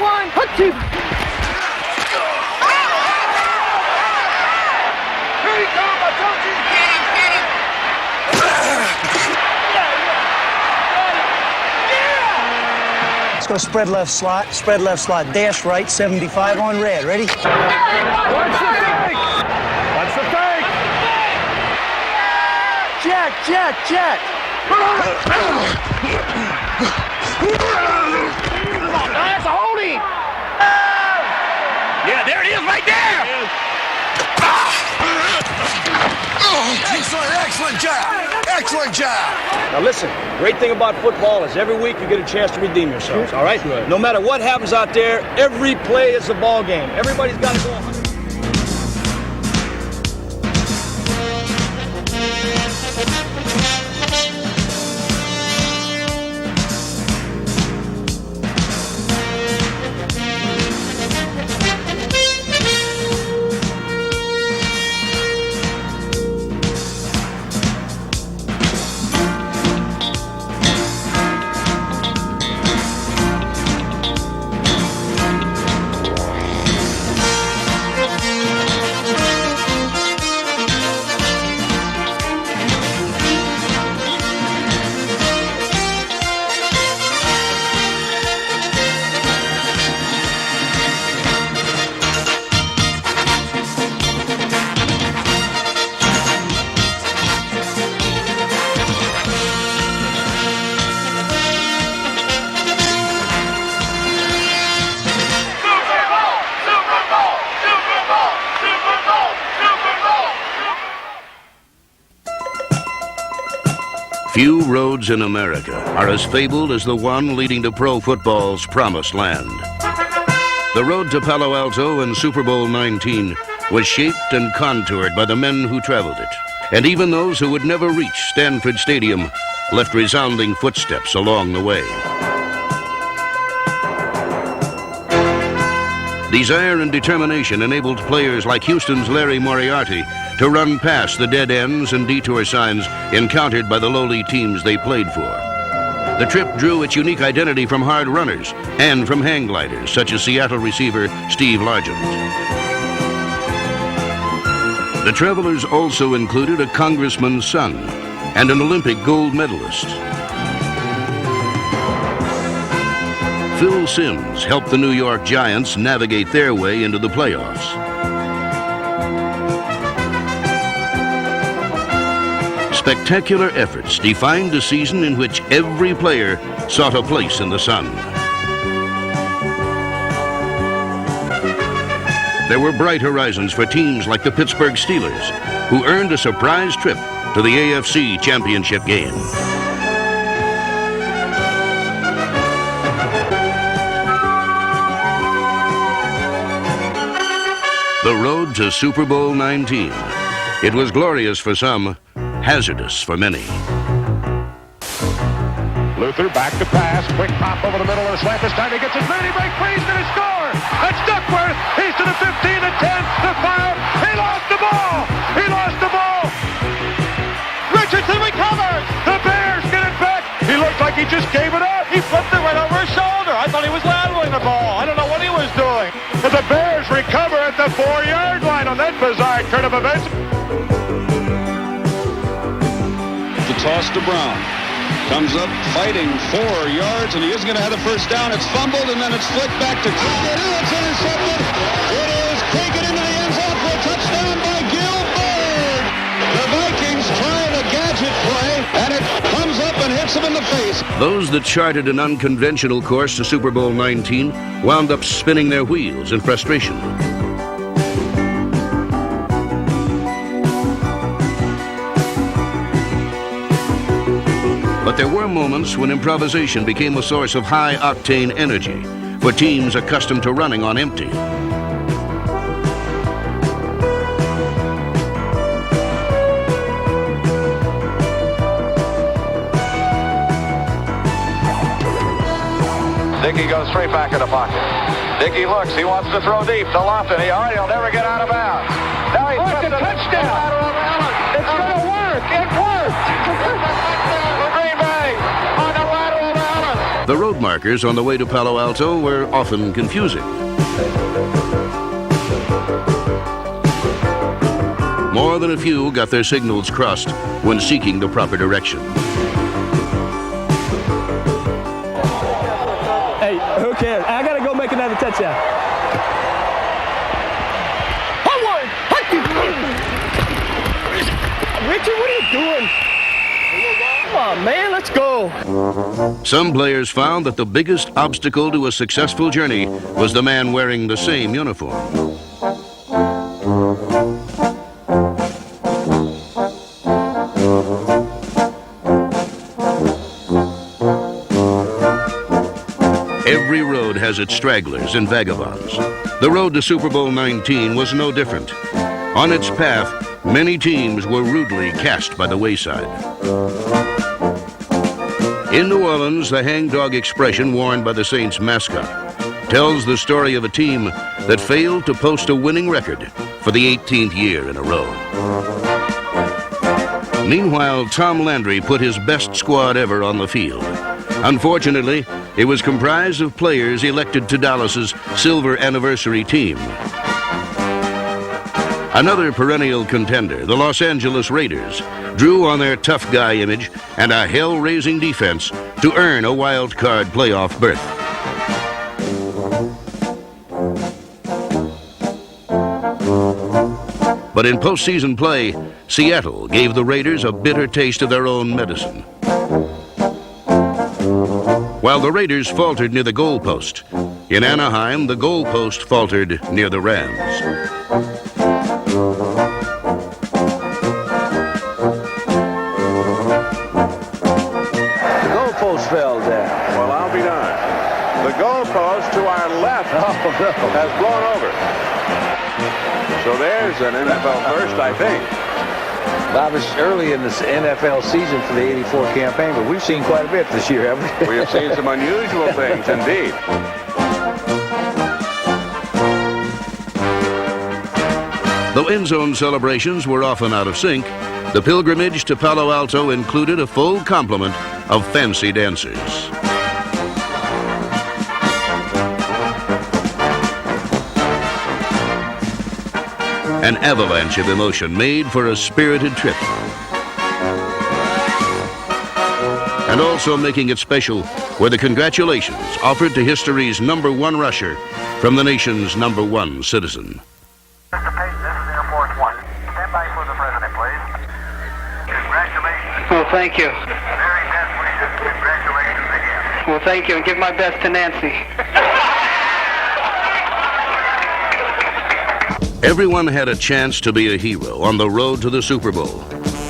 one. Hut two. Here he comes, I told you. Get him. Let's go spread left slot, dash right, 75 on red. Ready? Watch the fake. Watch the fake. Jack. Come on, that's a holding. Yeah, there it is right there. Excellent job. Now listen, great thing about football is every week you get a chance to redeem yourselves, all right? No matter what happens out there, every play is a ball game. Everybody's got to go. Few roads in America are as fabled as the one leading to pro football's promised land. The road to Palo Alto and Super Bowl 19 was shaped and contoured by the men who traveled it, and even those who would never reach Stanford Stadium left resounding footsteps along the way. Desire and determination enabled players like Houston's Larry Moriarty to run past the dead ends and detour signs encountered by the lowly teams they played for. The trip drew its unique identity from hard runners and from hang gliders, such as Seattle receiver Steve Largent. The travelers also included a congressman's son and an Olympic gold medalist. Phil Simms helped the New York Giants navigate their way into the playoffs. Spectacular efforts defined a season in which every player sought a place in the sun. There were bright horizons for teams like the Pittsburgh Steelers, who earned a surprise trip to the AFC Championship game. The road to Super Bowl 19. It was glorious for some, hazardous for many. Luther back to pass. Quick pop over the middle of the slant. This time he gets his man. He breaks free. He's going to score. That's Duckworth. He's to the 15, the 10, the 5. He lost the ball. Richardson recovers. The Bears get it back. He looked like he just gave it up. He flipped it right over his shoulder. I thought he was laddering the ball. I don't know what he was doing. But the Bears recover at the 4-yard line on that bizarre turn of events. The toss to Brown. Comes up fighting 4 yards, and he isn't going to have the first down. It's fumbled, and then it's flicked back to Cricket. It's intercepted. It is taken into the end zone for a touchdown by Gilbert. The Vikings try the gadget play, and it comes up and hits him in the face. Those that charted an unconventional course to Super Bowl 19 wound up spinning their wheels in frustration. But there were moments when improvisation became a source of high-octane energy for teams accustomed to running on empty. Dickey goes straight back in the pocket. Dickey looks. He wants to throw deep to Lofton. He'll never get out of bounds. Now he's Look, a touchdown. It's going to work. It worked. The road markers workers on the way to Palo Alto were often confusing. More than a few got their signals crossed when seeking the proper direction. Hey, who cares? I gotta go make another touchdown. Richard, what are you doing? Come on, man, let's go. Some players found that the biggest obstacle to a successful journey was the man wearing the same uniform. Every road has its stragglers and vagabonds. The road to Super Bowl 19 was no different. On its path, many teams were rudely cast by the wayside. In New Orleans, the hangdog expression worn by the Saints mascot tells the story of a team that failed to post a winning record for the 18th year in a row. Meanwhile, Tom Landry put his best squad ever on the field. Unfortunately, it was comprised of players elected to Dallas's silver anniversary team. Another perennial contender, the Los Angeles Raiders, drew on their tough guy image and a hell-raising defense to earn a wild card playoff berth. But in postseason play, Seattle gave the Raiders a bitter taste of their own medicine. While the Raiders faltered near the goalpost, in Anaheim, the goalpost faltered near the Rams. The goalpost fell there. Well, I'll be darned. The goalpost to our left has blown over. So there's an NFL first, I think. Bob, it's early in the NFL season for the '84 campaign, but we've seen quite a bit this year, haven't we? We have seen some unusual things, indeed. Though end zone celebrations were often out of sync, the pilgrimage to Palo Alto included a full complement of fancy dancers. An avalanche of emotion made for a spirited trip. And also making it special were the congratulations offered to history's #1 rusher from the nation's #1 citizen. Mr. Page, this is Air Force One. Stand by for the president, please. Congratulations. Well, thank you. Very best wishes. Congratulations again. Well, thank you, and give my best to Nancy. Everyone had a chance to be a hero on the road to the Super Bowl,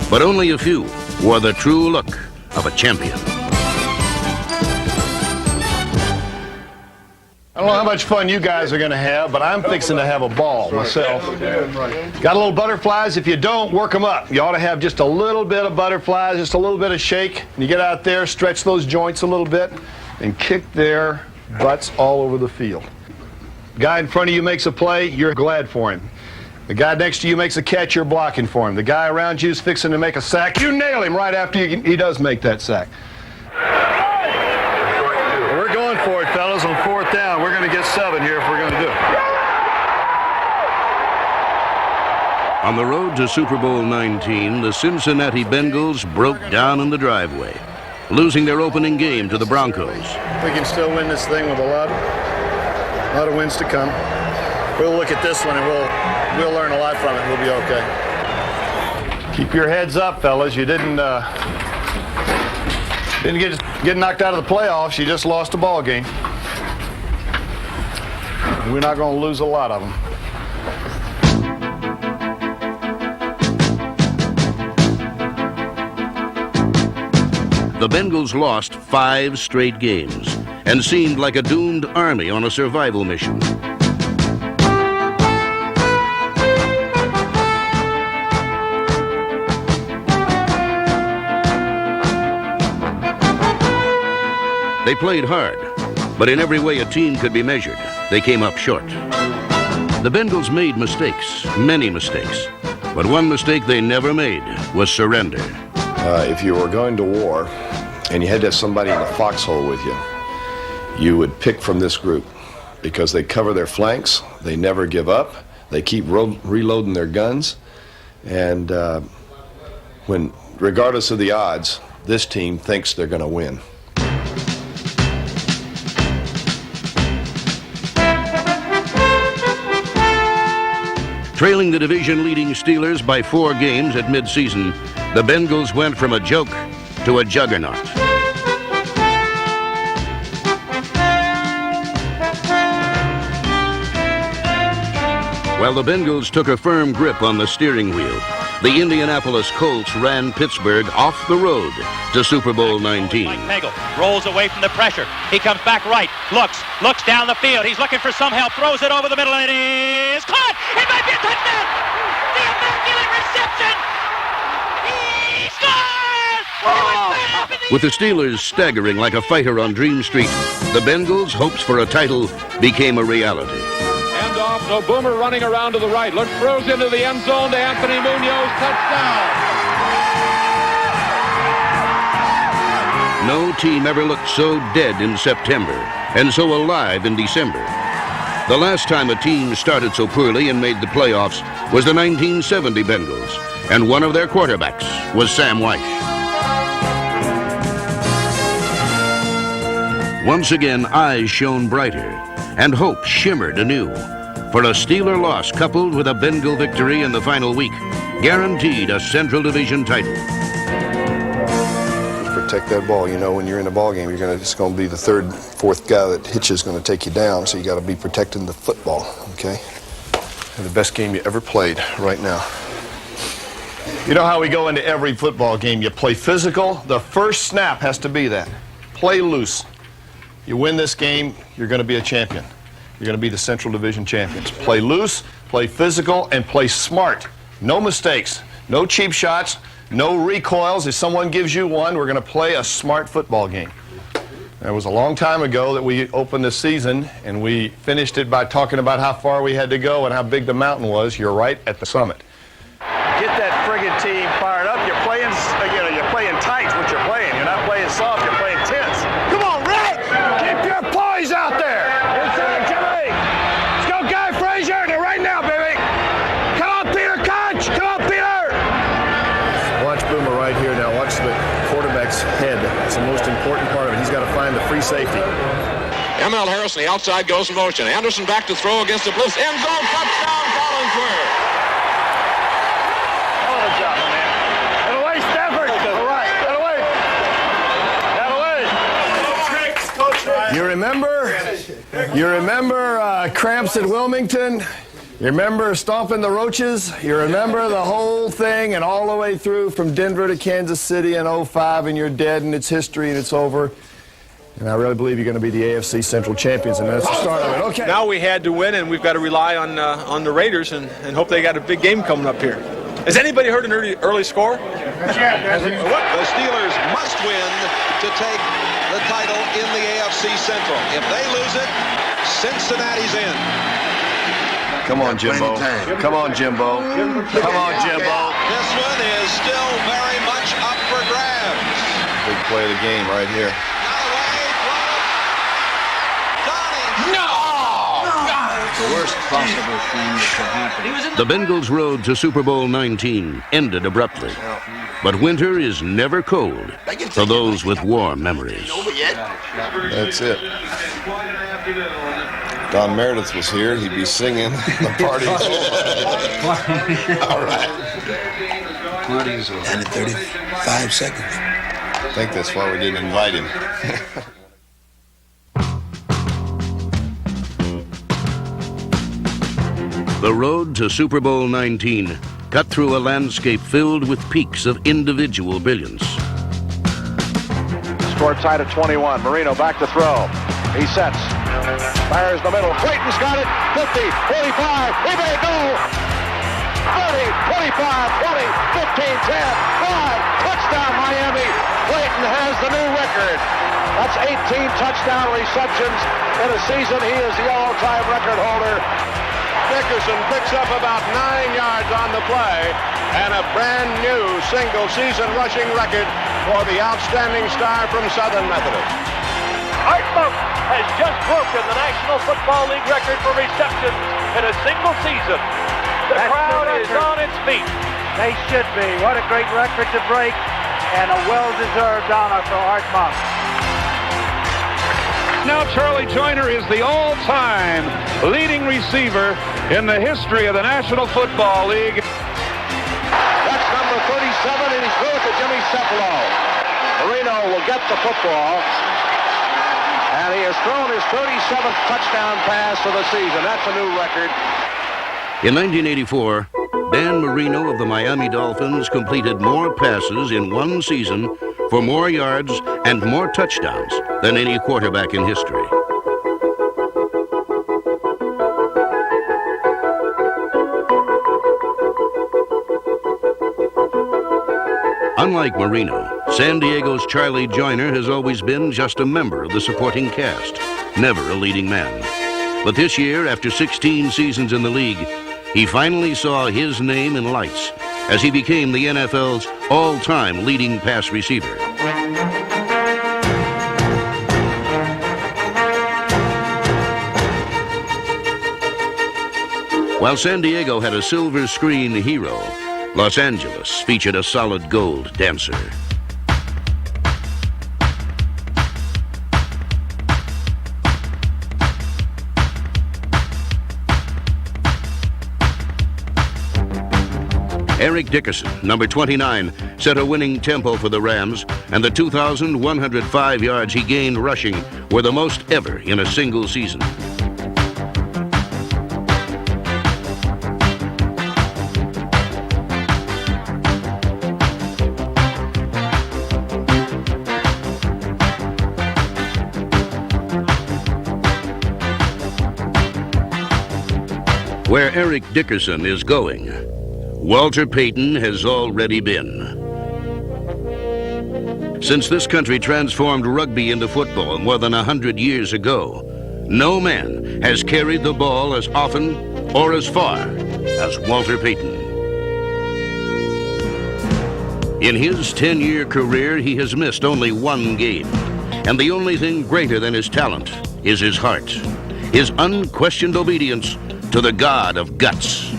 but only a few wore the true look of a champion. I don't know how much fun you guys are going to have, but I'm fixing to have a ball myself. Got a little butterflies? If you don't, work them up. You ought to have just a little bit of butterflies, just a little bit of shake. And you get out there, stretch those joints a little bit, and kick their butts all over the field. Guy in front of you makes a play, you're glad for him. The guy next to you makes a catch, you're blocking for him. The guy around you is fixing to make a sack, you nail him right after he does make that sack. We're going for it, fellas, on 4th down. We're going to get 7 here if we're going to do it. On the road to Super Bowl 19, the Cincinnati Bengals broke down in the driveway, losing their opening game to the Broncos. We can still win this thing with a lot of wins to come. We'll look at this one and we'll learn a lot from it. We'll be okay. Keep your heads up, fellas. You didn't get knocked out of the playoffs. You just lost a ball game. We're not going to lose a lot of them. The Bengals lost 5 straight games and seemed like a doomed army on a survival mission. They played hard, but in every way a team could be measured, they came up short. The Bengals made mistakes, many mistakes, but one mistake they never made was surrender. If you were going to war and you had to have somebody in the foxhole with you, you would pick from this group because they cover their flanks, they never give up, they keep reloading their guns, and regardless of the odds, this team thinks they're going to win. Trailing the division-leading Steelers by 4 games at midseason, the Bengals went from a joke to a juggernaut. While the Bengals took a firm grip on the steering wheel, the Indianapolis Colts ran Pittsburgh off the road to Super Bowl 19. Nagel rolls away from the pressure. He comes back right, looks down the field. He's looking for some help, throws it over the middle, and it is caught. It might be a touchdown. The immaculate reception. He scores! With the Steelers staggering like a fighter on Dream Street, the Bengals' hopes for a title became a reality. Off, so Boomer running around to the right. Throws into the end zone to Anthony Munoz. Touchdown! No team ever looked so dead in September and so alive in December. The last time a team started so poorly and made the playoffs was the 1970 Bengals, and one of their quarterbacks was Sam Wyche. Once again, eyes shone brighter, and hope shimmered anew. For a Steeler loss coupled with a Bengal victory in the final week guaranteed a Central Division title. Protect that ball. You know, when you're in a ball game, it's going to be the third, fourth guy that hits you is going to take you down, so you got to be protecting the football, okay? And the best game you ever played right now. You know how we go into every football game? You play physical. The first snap has to be that. Play loose. You win this game, you're going to be a champion. You're going to be the Central Division champions. Play loose, play physical, and play smart. No mistakes, no cheap shots, no recoils. If someone gives you one, we're going to play a smart football game. It was a long time ago that we opened this season, and we finished it by talking about how far we had to go and how big the mountain was. You're right at the summit. Get that friggin' team fired up. You're playing tight what you're playing. You're not playing soft, you're playing tense. Come on, Red! Keep your poise out there! Inside, Jimmy! Let's go, Guy Frazier! Right now, baby! Come on, Peter Koch! Come on, Peter! Watch Boomer right here now. Watch the quarterback's head. That's the most important part of it. He's got to find the free safety. M.L. Harris on the outside goes in motion. Anderson back to throw against the Blues. End zone, touchdown, Collinsworth! You remember Cramps at Wilmington? You remember Stomping the Roaches? You remember the whole thing and all the way through from Denver to Kansas City in '05, and you're dead and it's history and it's over. And I really believe you're going to be the AFC Central champions, and that's the start of it. Okay. Now we had to win, and we've got to rely on the Raiders and hope they got a big game coming up here. Has anybody heard an early score? The Steelers must win to take the title in the AFC Central. If they lose it, Cincinnati's in. Come on, Jimbo. Come on, Jimbo. Come on, Jimbo. This one is still very much up for grabs. Big play of the game right here. The worst possible thing that could happen. The Bengals' road to Super Bowl 19 ended abruptly. But winter is never cold for those with warm memories. That's it. Don Meredith was here, he'd be singing the party. All right. Party's over. And in 35 seconds. I think that's why we didn't invite him. The road to Super Bowl 19 cut through a landscape filled with peaks of individual brilliance. Scored side at 21. Marino back to throw. He sets. Fires the middle. Clayton's got it. 50, 45. He may go. 30, 25, 20, 15, 10, 5. Touchdown, Miami. Clayton has the new record. That's 18 touchdown receptions in a season. He is the all-time record holder. Dickerson picks up about 9 yards on the play and a brand new single-season rushing record for the outstanding star from Southern Methodist. has just broken the National Football League record for receptions in a single season. The crowd is on its feet. They should be. What a great record to break, and a well-deserved honor for Art Monk. Now Charlie Joyner is the all-time leading receiver in the history of the National Football League. That's number 37, and he threw it to Jimmy Cefalo. Marino will get the football, and he has thrown his 37th touchdown pass of the season. That's a new record. In 1984, Dan Marino of the Miami Dolphins completed more passes in one season for more yards and more touchdowns than any quarterback in history. Unlike Marino, San Diego's Charlie Joyner has always been just a member of the supporting cast, never a leading man. But this year, after 16 seasons in the league, he finally saw his name in lights as he became the NFL's all-time leading pass receiver. While San Diego had a silver screen hero, Los Angeles featured a solid gold dancer. Eric Dickerson, number 29, set a winning tempo for the Rams, and the 2,105 yards he gained rushing were the most ever in a single season. Where Eric Dickerson is going, Walter Payton has already been. Since this country transformed rugby into football more than 100 years ago, no man has carried the ball as often or as far as Walter Payton. In his 10-year career, he has missed only one game, and the only thing greater than his talent is his heart, his unquestioned obedience to the God of guts.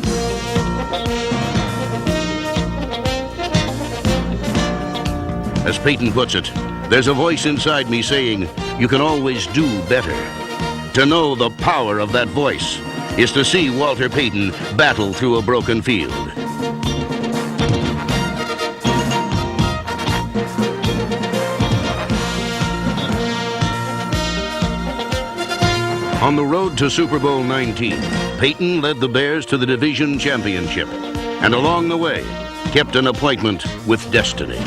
As Payton puts it, there's a voice inside me saying, you can always do better. To know the power of that voice is to see Walter Payton battle through a broken field. On the road to Super Bowl 19, Payton led the Bears to the division championship, and along the way, kept an appointment with destiny.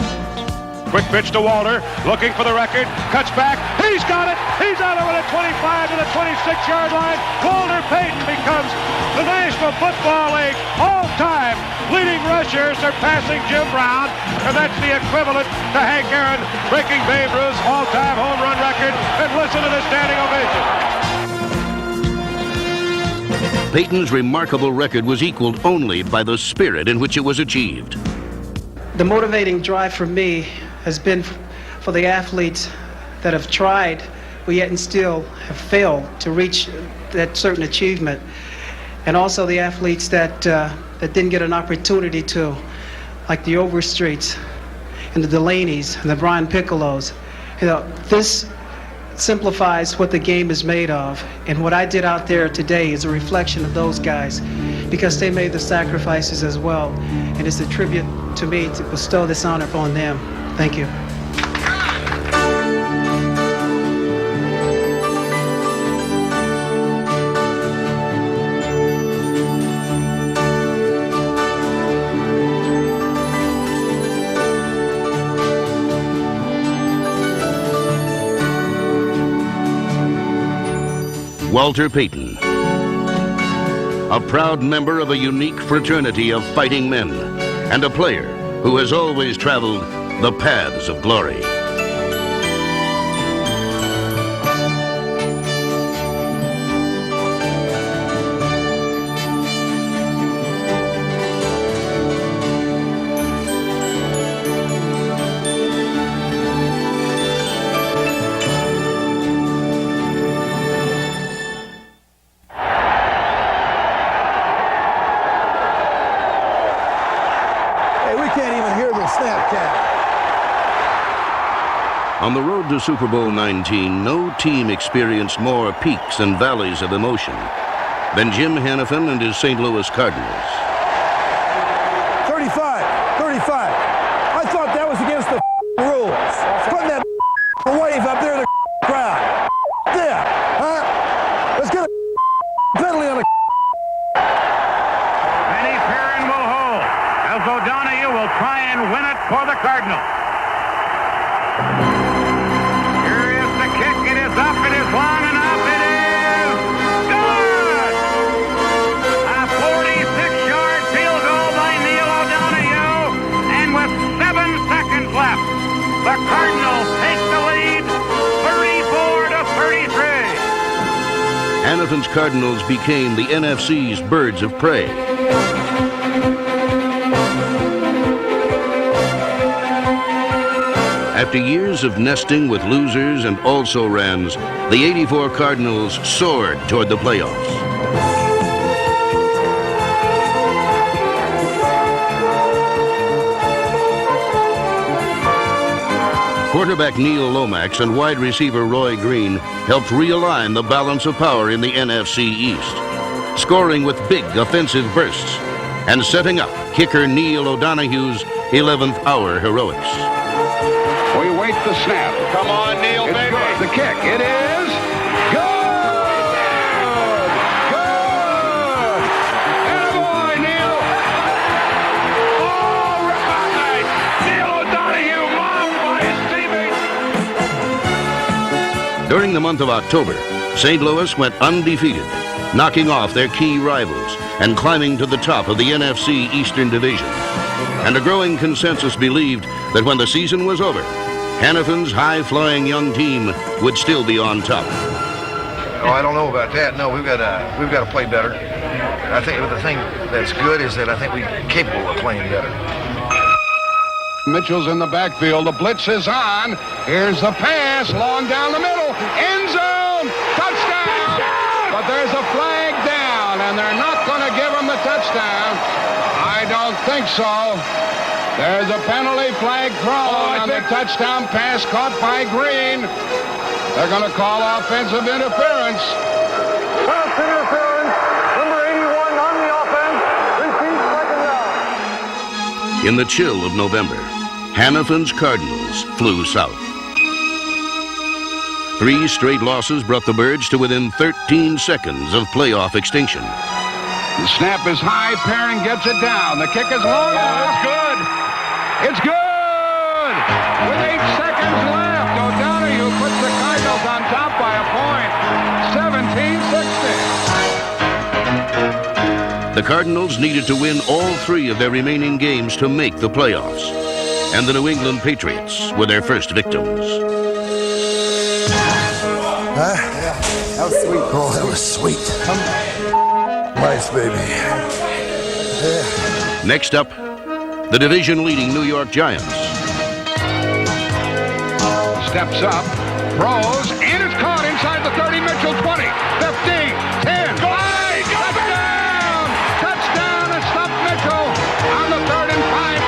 Quick pitch to Walter, looking for the record, cuts back, he's got it, he's out over the 25 to the 26-yard line. Walter Payton becomes the National Football League all-time leading rusher, surpassing Jim Brown, and that's the equivalent to Hank Aaron breaking Babe Ruth's all-time home run record. And listen to the standing ovation. Payton's remarkable record was equaled only by the spirit in which it was achieved. The motivating drive for me has been for the athletes that have tried, but yet and still have failed to reach that certain achievement. And also the athletes that didn't get an opportunity to, like the Overstreets and the Delaney's and the Brian Piccolos. You know, this simplifies what the game is made of. And what I did out there today is a reflection of those guys, because they made the sacrifices as well. And it's a tribute to me to bestow this honor upon them. Thank you. Walter Payton, a proud member of a unique fraternity of fighting men, and a player who has always traveled the paths of glory. snap count. On the road to Super Bowl 19, no team experienced more peaks and valleys of emotion than Jim Hanifin and his St. Louis Cardinals. 35. I thought that was against the rules. Putting that wave up there in the crowd. Yeah, huh? Let's get a penalty on the. Benny Perrin will hold as O'Donoghue will try and win it for the Cardinals. Here is the kick. It is up. It is long enough. It is good. A 46-yard field goal by Neil O'Donoghue, and with 7 seconds left, the Cardinals take the lead, 34-33. Hanifin's Cardinals became the NFC's birds of prey. After years of nesting with losers and also-rans, the '84 Cardinals soared toward the playoffs. Quarterback Neil Lomax and wide receiver Roy Green helped realign the balance of power in the NFC East, scoring with big offensive bursts and setting up kicker Neil O'Donoghue's 11th hour heroics. We wait the snap. Come on, Neil, It's baby. good. The kick. It is good. Good. Attaboy, Neil. All right. Neil O'Donoghue, mom by his teammate. During the month of October, St. Louis went undefeated, knocking off their key rivals and climbing to the top of the NFC Eastern Division. And a growing consensus believed that when the season was over, Hanifin's high-flying young team would still be on top. Oh, I don't know about that. No, we've got to play better. I think the thing that's good is that I think we're capable of playing better. Mitchell's in the backfield. The blitz is on. Here's the pass. Long down the middle. End zone. Touchdown. But there's a flag down, and they're not going to give him the touchdown. I don't think so. There's a penalty flag thrown on the touchdown pass caught by Green. They're going to call offensive interference. Pass interference. Number 81 on the offense. Repeat second down. In the chill of November, Hanifin's Cardinals flew south. 3 straight losses brought the Birds to within 13 seconds of playoff extinction. The snap is high. Perrin gets it down. The kick is long. It's good. It's good. With 8 seconds left, O'Donoghue puts the Cardinals on top by a point. 17-16. The Cardinals needed to win all 3 of their remaining games to make the playoffs. And the New England Patriots were their first victims. Huh? That was sweet. Oh, that was sweet. Nice, baby. Yeah. Next up, the division-leading New York Giants. Steps up, throws, and it's caught inside the 30. Mitchell 20, 15, 10. Touchdown! Touchdown to stop Mitchell on the 3rd and 5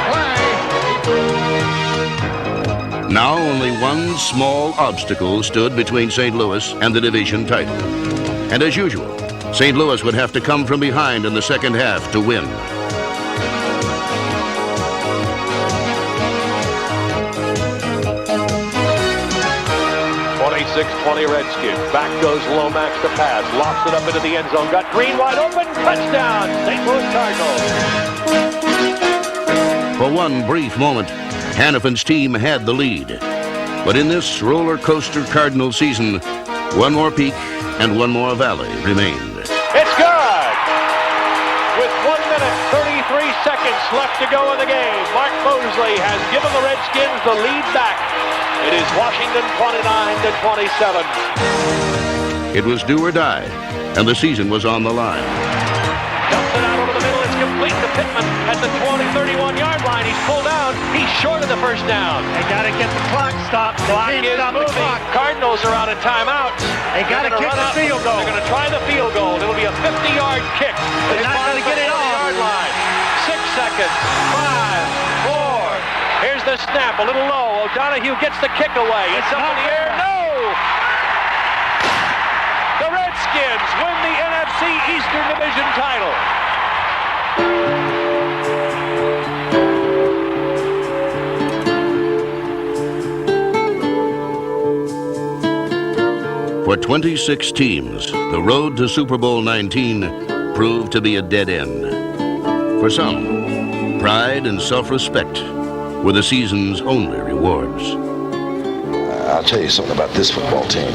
play. Now only one small obstacle stood between St. Louis and the division title. And as usual, St. Louis would have to come from behind in the second half to win. 26-20 Redskins. Back goes Lomax to pass. Lofts it up into the end zone. Got Green wide open. Touchdown, St. Louis Cardinals. For one brief moment, Hanifin's team had the lead. But in this roller coaster Cardinal season, one more peak and one more valley remained. It's good! With 1 minute, 33 seconds left to go in the game, Mark Mosley has given the Redskins the lead back. It is Washington 29-27. It was do or die, and the season was on the line. Dumps it out over the middle. It's complete to Pittman at the 31-yard line. He's pulled out. He's short of the first down. They got to get the clock stopped. Clock is moving. Cardinals are out of timeouts. They got to kick the field goal. They're going to try the field goal. It'll be a 50-yard kick. They're not going to get it off. Yard line. 6 seconds. 5, 4. a little low. O'Donohue gets the kick away. It's up in the air. No! The Redskins win the NFC Eastern Division title. For 26 teams, the road to Super Bowl 19 proved to be a dead end. For some, pride and self-respect were the season's only rewards. I'll tell you something about this football team.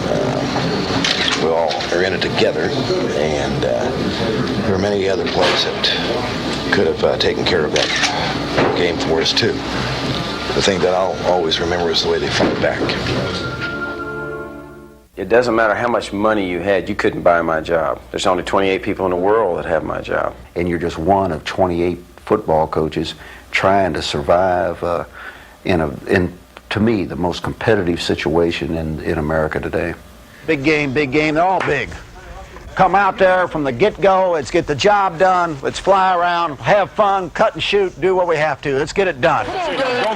We all are in it together, and there are many other players that could have taken care of that game for us, too. The thing that I'll always remember is the way they fought back. It doesn't matter how much money you had, you couldn't buy my job. There's only 28 people in the world that have my job. And you're just one of 28 football coaches trying to survive in, to me, the most competitive situation in America today. Big game, they're all big. Come out there from the get-go, let's get the job done, let's fly around, have fun, cut and shoot, do what we have to. Let's get it done.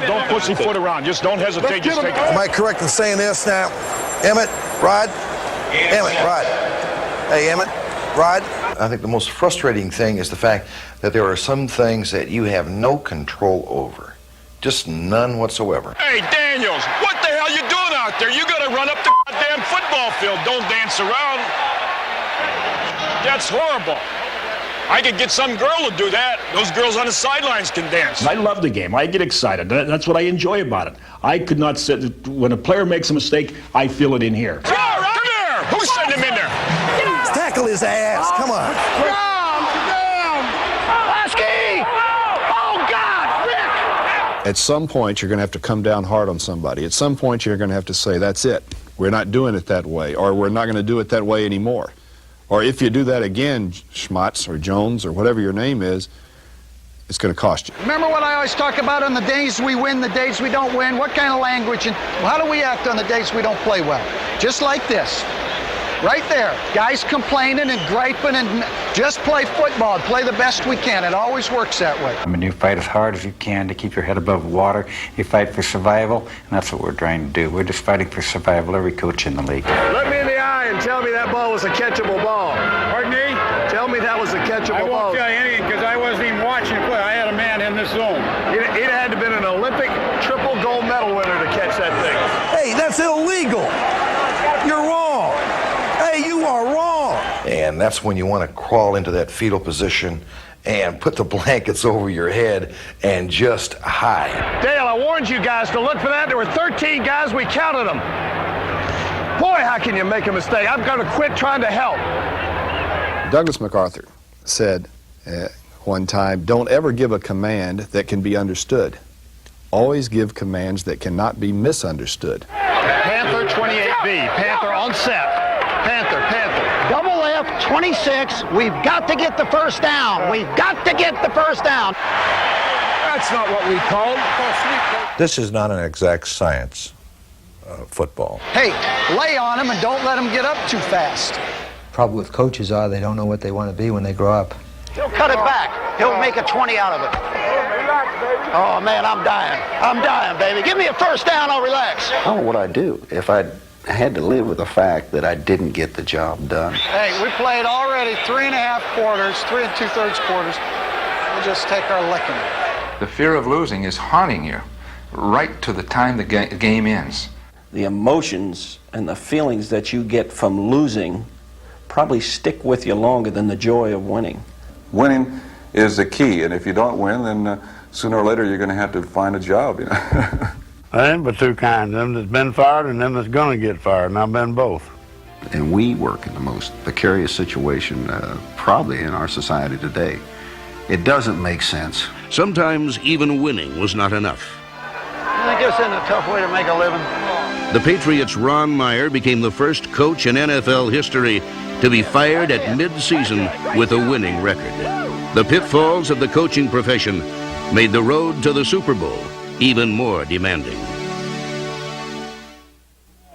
Don't pussyfoot around. Just don't hesitate. Just take it. Am I correct in saying this now? Emmett, Rod? Emmett, Rod. Hey, Emmett, Rod? I think the most frustrating thing is the fact that there are some things that you have no control over. Just none whatsoever. Hey, Daniels, what the hell you doing out there? You gotta run up the goddamn football field. Don't dance around. That's horrible. I could get some girl to do that. Those girls on the sidelines can dance. I love the game. I get excited. That's what I enjoy about it. I could not sit. When a player makes a mistake, I feel it in here. Come here! Who sent him in there? Tackle his ass. Come on. Down! Lasky! Oh, God! Rick! At some point, you're going to have to come down hard on somebody. At some point, you're going to have to say, that's it. We're not doing it that way, or we're not going to do it that way anymore. Or if you do that again, Schmatz or Jones or whatever your name is, it's going to cost you. Remember what I always talk about on the days we win, the days we don't win? What kind of language and how do we act on the days we don't play well? Just like this. Right there. Guys complaining and griping and just play football. Play the best we can. It always works that way. I mean, you fight as hard as you can to keep your head above water. You fight for survival, and that's what we're trying to do. We're just fighting for survival, every coach in the league. Look me in the eye and tell me that ball was a catchable ball. Pardon me? Tell me that was a catchable ball. I won't tell you anything because I wasn't even watching play. I had a man in this zone. He'd had to have been an Olympic triple gold medal winner to catch that thing. Hey, that's illegal. You're wrong. Hey, you are wrong. And that's when you want to crawl into that fetal position and put the blankets over your head and just hide. Dale, I warned you guys to look for that. There were 13 guys. We counted them. Boy, how can you make a mistake? I'm going to quit trying to help. Douglas MacArthur said one time, don't ever give a command that can be understood. Always give commands that cannot be misunderstood. Panther 28B. Panther on set. Panther. Double F, 26. We've got to get the first down. We've got to get the first down. That's not what we called. This is not an exact science, football. Hey, lay on him and don't let him get up too fast. Problem with coaches are they don't know what they want to be when they grow up. He'll cut it back. He'll make a 20 out of it. Oh, man, I'm dying. I'm dying, baby. Give me a first down, I'll relax. I don't know what I'd do if I had to live with the fact that I didn't get the job done. Hey, we played already 3.5 quarters, 3 2/3 quarters. We'll just take our licking. The fear of losing is haunting you right to the time the game ends. The emotions and the feelings that you get from losing probably stick with you longer than the joy of winning. Winning is the key, and if you don't win, then sooner or later you're going to have to find a job, you know. I ain't but two kinds, them that's been fired and them that's going to get fired, and I've been both. And we work in the most precarious situation probably in our society today. It doesn't make sense. Sometimes even winning was not enough. I think this isn't a tough way to make a living. The Patriots' Ron Meyer became the first coach in NFL history to be fired at mid-season with a winning record. The pitfalls of the coaching profession made the road to the Super Bowl even more demanding.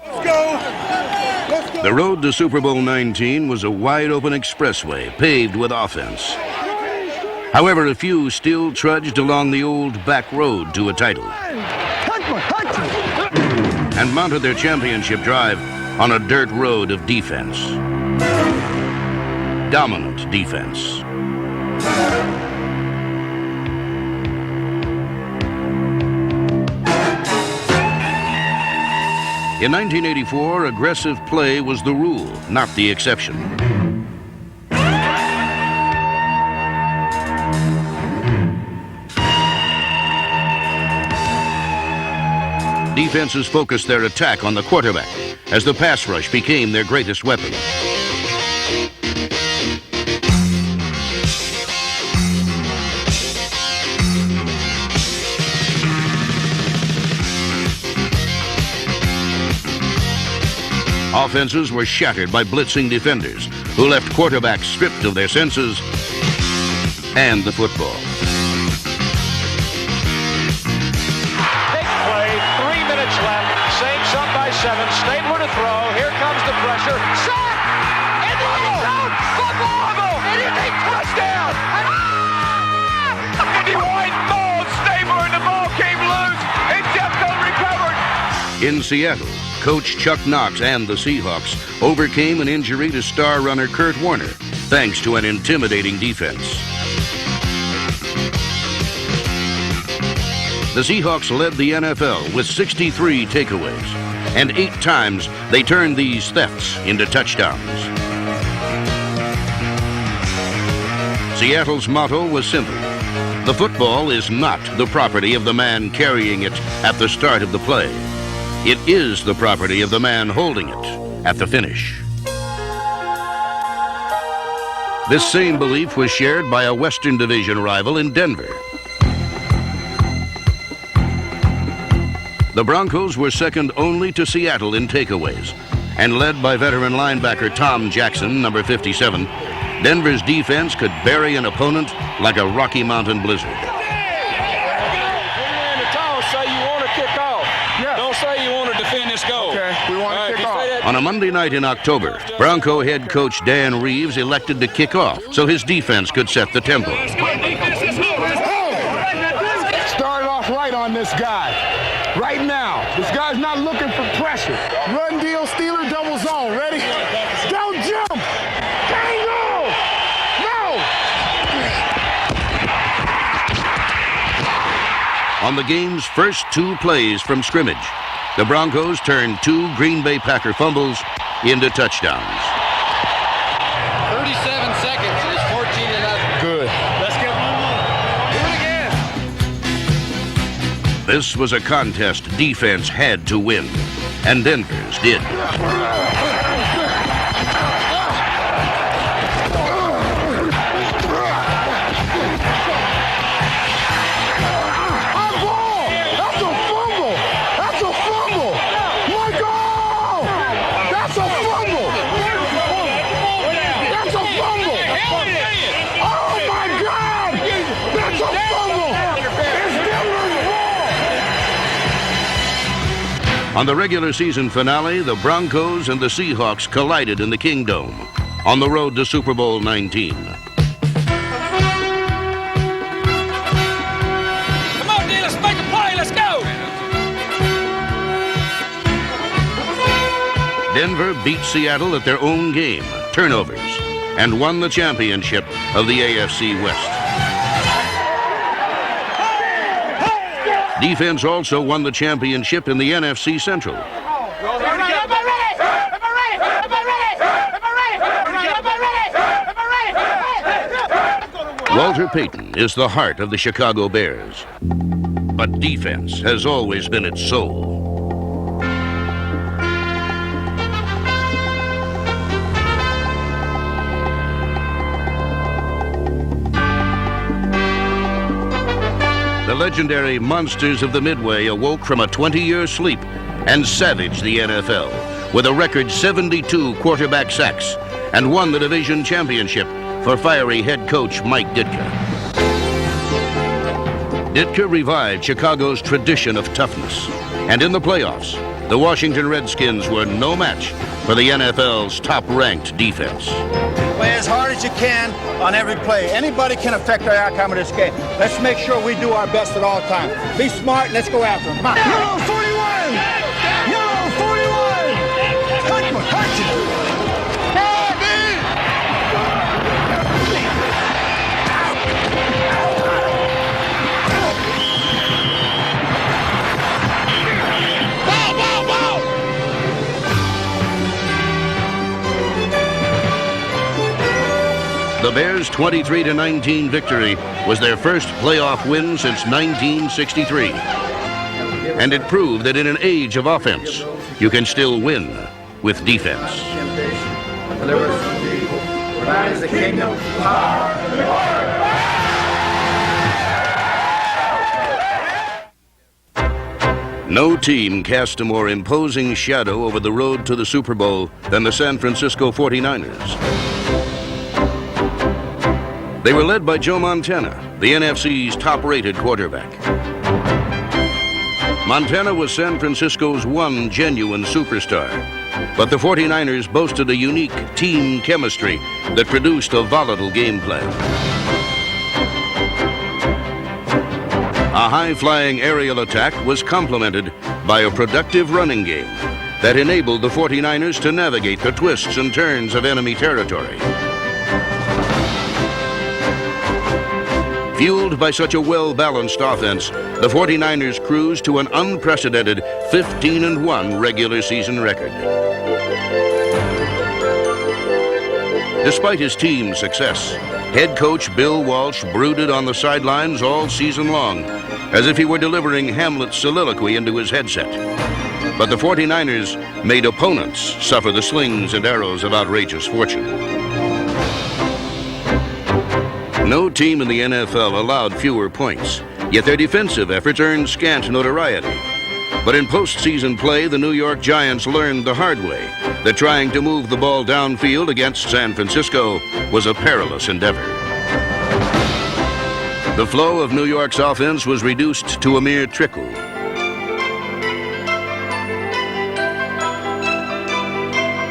Let's go. The road to Super Bowl 19 was a wide-open expressway paved with offense. However, a few still trudged along the old back road to a title. Touchdown! and mounted their championship drive on a dirt road of defense. Dominant defense. In 1984, aggressive play was the rule, not the exception. Defenses focused their attack on the quarterback as the pass rush became their greatest weapon. Offenses were shattered by blitzing defenders who left quarterbacks stripped of their senses and the football. Big play, 3 minutes left. Saints up by 7. Stabler to throw. Here comes the pressure. Sack! In the end zone! Football! Anything touchdown! Andy White mauled Stabler and the ball came loose. And Jeffco recovered. In Seattle, Coach Chuck Knox and the Seahawks overcame an injury to star runner Kurt Warner thanks to an intimidating defense. The Seahawks led the NFL with 63 takeaways, and 8 times they turned these thefts into touchdowns. Seattle's motto was simple: the football is not the property of the man carrying it at the start of the play. It is the property of the man holding it at the finish. This same belief was shared by a Western Division rival in Denver. The Broncos were second only to Seattle in takeaways, and led by veteran linebacker Tom Jackson, number 57, Denver's defense could bury an opponent like a Rocky Mountain blizzard. On a Monday night in October, Bronco head coach Dan Reeves elected to kick off so his defense could set the tempo. Started off right on this guy. Right now. This guy's not looking for pressure. Run deal, Steeler, double zone. Ready? Don't jump! Tango! No! On the game's first 2 plays from scrimmage, the Broncos turned 2 Green Bay Packer fumbles into touchdowns. 37 seconds. It is 14-0. Good. Let's get one more. Do it again. This was a contest defense had to win, and Denver's did. On the regular season finale, the Broncos and the Seahawks collided in the Kingdome on the road to Super Bowl 19. Come on, D, let's make a play. Let's go. Denver beat Seattle at their own game, turnovers, and won the championship of the AFC West. Defense also won the championship in the NFC Central. Walter Payton is the heart of the Chicago Bears, but defense has always been its soul. The legendary Monsters of the Midway awoke from a 20-year sleep and savaged the NFL with a record 72 quarterback sacks and won the division championship for fiery head coach Mike Ditka. Ditka revived Chicago's tradition of toughness, and in the playoffs, the Washington Redskins were no match for the NFL's top-ranked defense. Well, play as hard as you can on every play. Anybody can affect the outcome of this game. Let's make sure we do our best at all times. Be smart, let's go after them. Come on. Yellow 41! Yellow 41! Touch it! The Bears' 23-19 victory was their first playoff win since 1963. And it proved that in an age of offense, you can still win with defense. No team cast a more imposing shadow over the road to the Super Bowl than the San Francisco 49ers. They were led by Joe Montana, the NFC's top-rated quarterback. Montana was San Francisco's one genuine superstar, but the 49ers boasted a unique team chemistry that produced a volatile game plan. A high-flying aerial attack was complemented by a productive running game that enabled the 49ers to navigate the twists and turns of enemy territory. Fueled by such a well-balanced offense, the 49ers cruised to an unprecedented 15-1 regular season record. Despite his team's success, head coach Bill Walsh brooded on the sidelines all season long, as if he were delivering Hamlet's soliloquy into his headset. But the 49ers made opponents suffer the slings and arrows of outrageous fortune. No team in the NFL allowed fewer points, yet their defensive efforts earned scant notoriety. But in postseason play, the New York Giants learned the hard way that trying to move the ball downfield against San Francisco was a perilous endeavor. The flow of New York's offense was reduced to a mere trickle.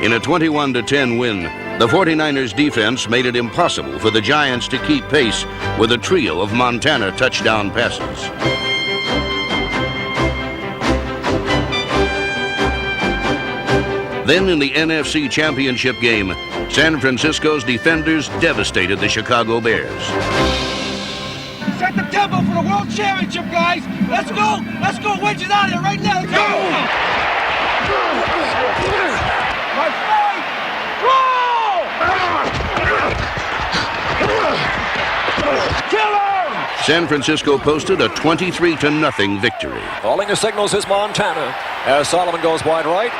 In a 21-10 win, the 49ers defense made it impossible for the Giants to keep pace with a trio of Montana touchdown passes. Then in the NFC Championship game, San Francisco's defenders devastated the Chicago Bears. Set the tempo for the World Championship, guys. Let's go. Let's go. Wedges out of here right now. Let's go. Let's fight. San Francisco posted a 23-0 victory. Calling the signals is Montana as Solomon goes wide right.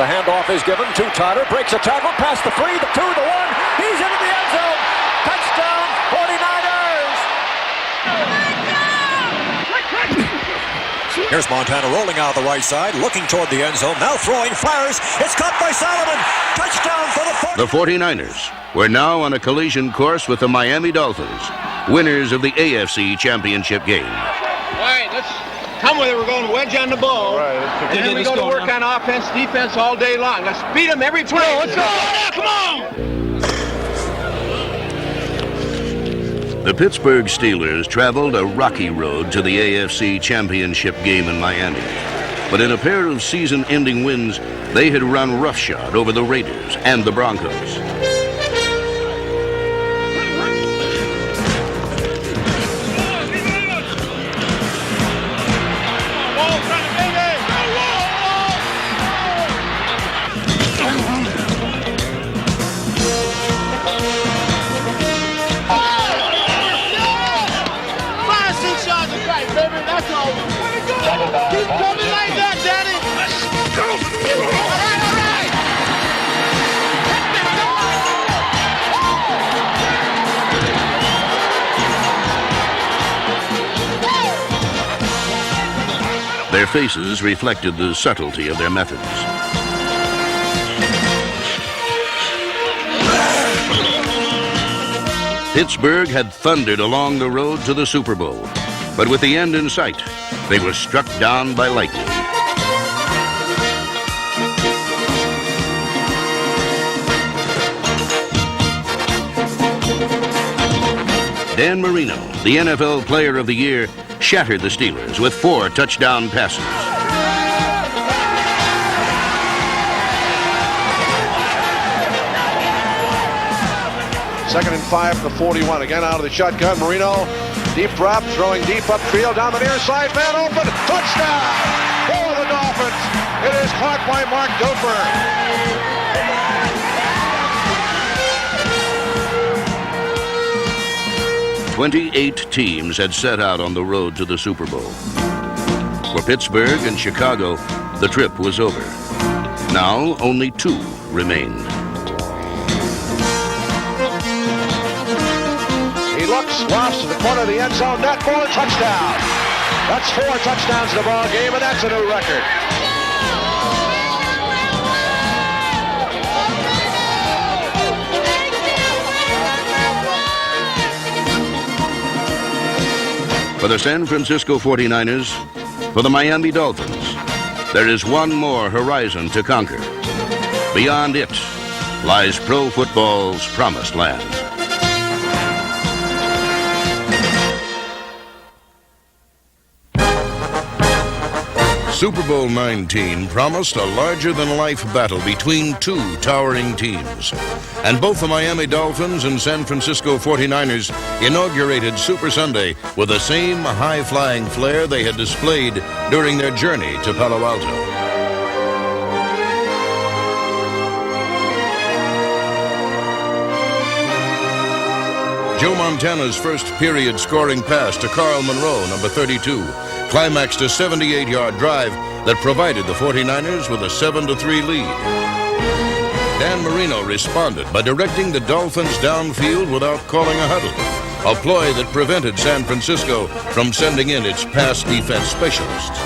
The handoff is given to Tyler, breaks a tackle, past the 3, the 2, the 1. He's into the end zone. Touchdown, 49ers. Here's Montana rolling out the right side, looking toward the end zone, now throwing, fires. It's caught by Solomon. Touchdown for the 49ers were now on a collision course with the Miami Dolphins, winners of the AFC Championship game. All right, let's come with it. We're going wedge on the ball. Right, and then we go to work on offense, defense all day long. Let's beat them every play. Let's go. Come on. The Pittsburgh Steelers traveled a rocky road to the AFC Championship game in Miami. But in a pair of season-ending wins, they had run roughshod over the Raiders and the Broncos. Their faces reflected the subtlety of their methods. Pittsburgh had thundered along the road to the Super Bowl, but with the end in sight, they were struck down by lightning. Dan Marino, the NFL Player of the Year, shattered the Steelers with 4 touchdown passes. Second and 5 from the 41. Again out of the shotgun. Marino, deep drop, throwing deep upfield down the near side. Man open. Touchdown for the Dolphins. It is caught by Mark Dilfer. 28 teams had set out on the road to the Super Bowl. For Pittsburgh and Chicago, the trip was over. Now only 2 remained. He looks, lofts to the corner of the end zone, net for a touchdown. That's 4 touchdowns in the ball game, and that's a new record. For the San Francisco 49ers, for the Miami Dolphins, there is one more horizon to conquer. Beyond it lies pro football's promised land. Super Bowl 19 promised a larger-than-life battle between 2 towering teams. And both the Miami Dolphins and San Francisco 49ers inaugurated Super Sunday with the same high-flying flair they had displayed during their journey to Palo Alto. Joe Montana's first period scoring pass to Carl Monroe, number 32, climaxed a 78-yard drive that provided the 49ers with a 7-3 lead. Dan Marino responded by directing the Dolphins downfield without calling a huddle, a ploy that prevented San Francisco from sending in its pass defense specialists.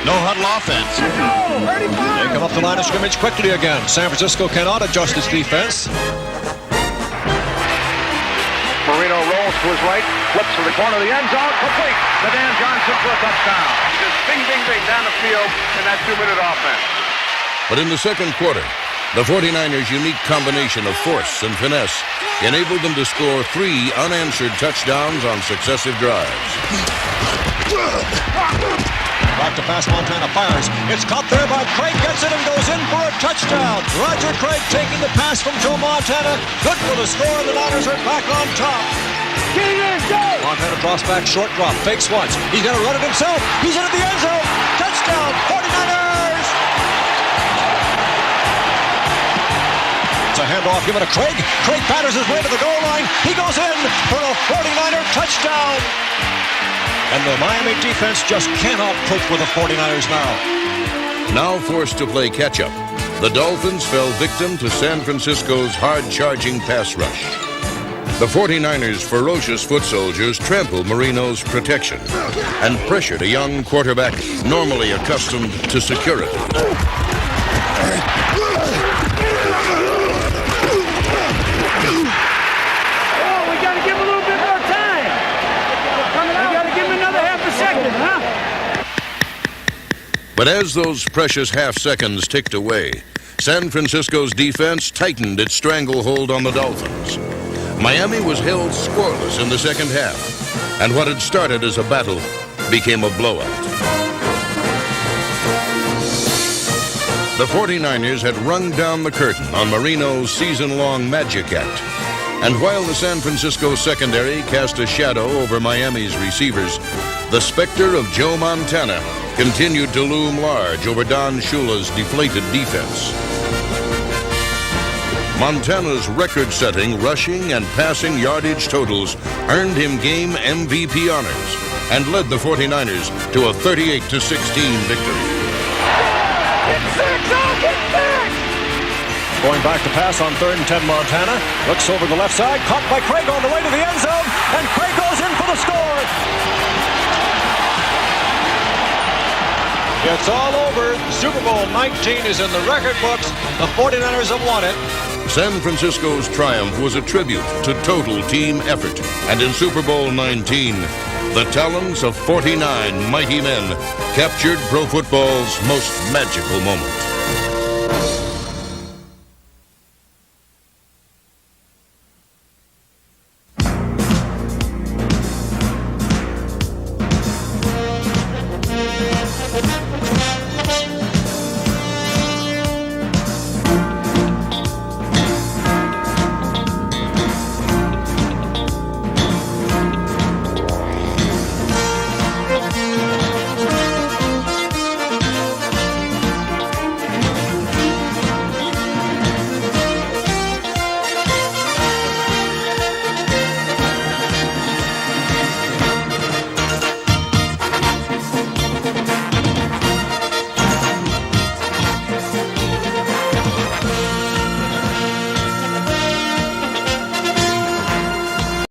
No huddle offense. They come up the line of scrimmage quickly again. San Francisco cannot adjust its defense. Marino rolls to his right, flips to the corner of the end zone, complete to Dan Johnson for a touchdown. He just bing, bing, bing down the field in that 2-minute offense. But in the second quarter, the 49ers' unique combination of force and finesse enabled them to score 3 unanswered touchdowns on successive drives. Back to pass, Montana fires. It's caught there by Craig, gets it and goes in for a touchdown. Roger Craig taking the pass from Joe Montana. Good for the score, and the Niners are back on top. Montana drops back, short drop, fakes once. He's going to run it himself. He's into the end zone. Touchdown, 49ers! It's a handoff given to Craig. Craig batters his way to the goal line. He goes in for a 49er touchdown. And the Miami defense just cannot cope with the 49ers now. Now forced to play catch-up, the Dolphins fell victim to San Francisco's hard-charging pass rush. The 49ers' ferocious foot soldiers trampled Marino's protection and pressured a young quarterback normally accustomed to security. But as those precious half seconds ticked away, San Francisco's defense tightened its stranglehold on the Dolphins. Miami was held scoreless in the second half, and what had started as a battle became a blowout. The 49ers had rung down the curtain on Marino's season-long magic act. And while the San Francisco secondary cast a shadow over Miami's receivers, the specter of Joe Montana continued to loom large over Don Shula's deflated defense. Montana's record-setting rushing and passing yardage totals earned him game MVP honors and led the 49ers to a 38-16 victory. Going back to pass on 3rd and 10, Montana. Looks over the left side, caught by Craig on the way to the end zone, and Craig goes in for the score. It's all over. Super Bowl 19 is in the record books. The 49ers have won it. San Francisco's triumph was a tribute to total team effort. And in Super Bowl 19, the talents of 49 mighty men captured pro football's most magical moment.